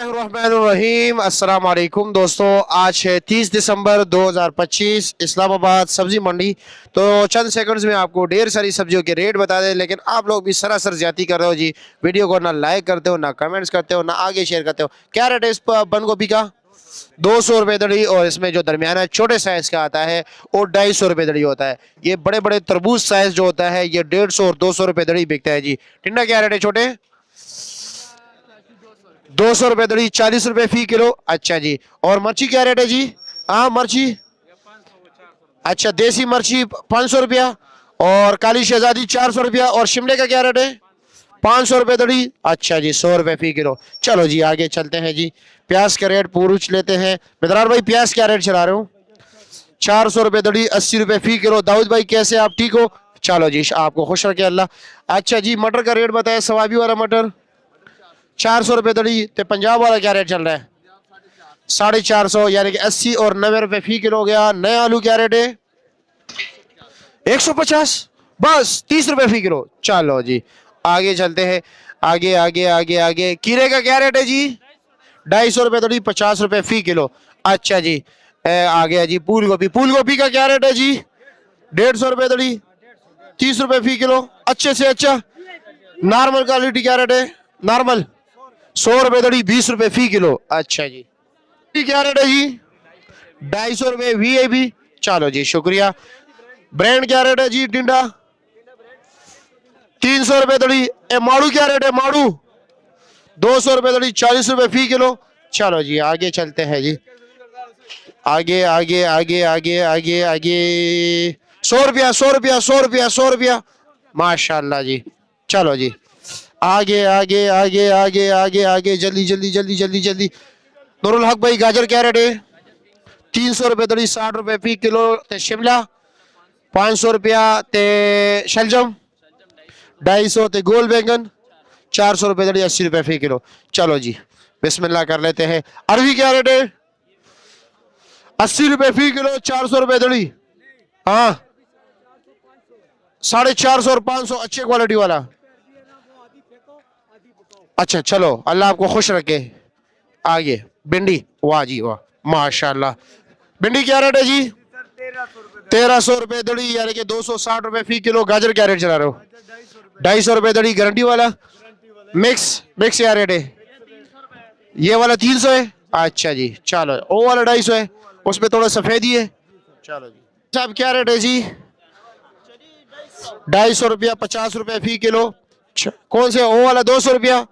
रहीम अस्सलाम वालेकुम दोस्तों, आज है 30 दिसंबर 2025 इस्लामाबाद सब्जी मंडी। तो चंद सेकंड्स में आपको ढेर सारी सब्जियों के रेट बता दें, लेकिन आप लोग भी सरासर ज्यादा कर रहे हो जी। वीडियो को ना लाइक करते हो, ना कमेंट्स करते हो, ना आगे शेयर करते हो। क्या रेट है इस बंद गोभी का? 200 रुपये दड़ी। और इसमें जो दरमियाना छोटे साइज का आता है वो 250 रुपये दड़ी होता है। ये बड़े बड़े तरबूज साइज जो होता है ये 150 और 200 रुपये दड़ी बिकता है जी। टिंडा क्या रेट है छोटे? 200 रुपये दड़ी, 40 रुपये फी किलो। अच्छा जी। और मिर्ची क्या रेट है जी? हाँ मिर्ची, अच्छा देसी मिर्ची 500 रुपया, और काली शहजादी 400 रुपया, और शिमले का क्या रेट है? 500 रुपये दड़ी। अच्छा जी, 100 रुपये फी किलो। चलो जी आगे चलते हैं जी। प्याज का रेट पूछ लेते हैं। मित्रान भाई प्याज क्या रेट चला रहे हो? 400 रुपये दड़ी, 80 रुपये फी किलो। दाऊद भाई कैसे, आप ठीक हो? चलो जी, आपको खुश रखे अल्लाह। अच्छा जी, मटर का रेट बताए। सवाबी वाला मटर 400 रुपये दड़ी। तो पंजाब वाला क्या रेट चल रहा है? 450, यानी कि 80 और 90 रुपये फी किलो हो गया। नया आलू क्या रेट है? 150, बस 30 रुपये फी किलो। चलो जी आगे चलते हैं। आगे आगे आगे आगे खीरे का क्या रेट है जी? 250 रुपये दड़ी, 50 रुपये फी किलो। अच्छा जी। आ गया जी फूल गोभी। फूल गोभी का क्या रेट है जी? 150 रुपये दड़ी, 30 रुपये फी किलो। अच्छे से अच्छा नॉर्मल क्वालिटी क्या रेट है? नॉर्मल 100 रुपये दड़ी, 20 रुपये फी किलो। अच्छा जी। क्या रेट है जी? 250 रुपये वीआईपी। चलो जी शुक्रिया। ब्रांड क्या रेट है जी? टिंडा 300 रुपये दड़ी। माड़ू क्या रेट है? माड़ू 200 रुपये दड़ी, 40 रुपये फी किलो। चलो जी आगे चलते हैं जी। आगे आगे आगे आगे आगे आगे 100 रुपया, 100 रुपया, 100 रुपया, 100 रुपया। माशाल्लाह जी। चलो जी आगे आगे आगे आगे आगे आगे जल्दी जल्दी जल्दी जल्दी जल्दी। नूरुल हक भाई गाजर क्या रेट है? 300 रुपये दड़ी, 60 रुपये फी किलो। ते शिमला 500 रुपया। ते शलजम 250। ते गोल बैंगन 400 रुपये दड़ी, 80 रुपये फी किलो। चलो जी बिस्मिल्लाह कर लेते हैं। अरवी क्या रेट है? 80 रुपये फी किलो, 400 रुपये दड़ी। हाँ 450 और 500, अच्छे क्वालिटी वाला। अच्छा चलो अल्लाह आपको खुश रखे। आगे भिंडी, वाह जी वाह, माशाल्लाह। भिंडी क्या रेट है जी? 1300 रुपये दड़ी, यानी कि 260 रुपये फी किलो। गाजर क्या रेट चला रहे हो? 250 रुपये दड़ी। गारंटी वाला मिक्स, मिक्स क्या रेट है? ये वाला 300 है। अच्छा जी चलो, वो वाला 250 है, उसमें थोड़ा सफेदी है। चलो जी साहब क्या रेट है जी? 250 रुपया, 50 रुपये फी किलो। कौन से? वो वाला 200 रुपया।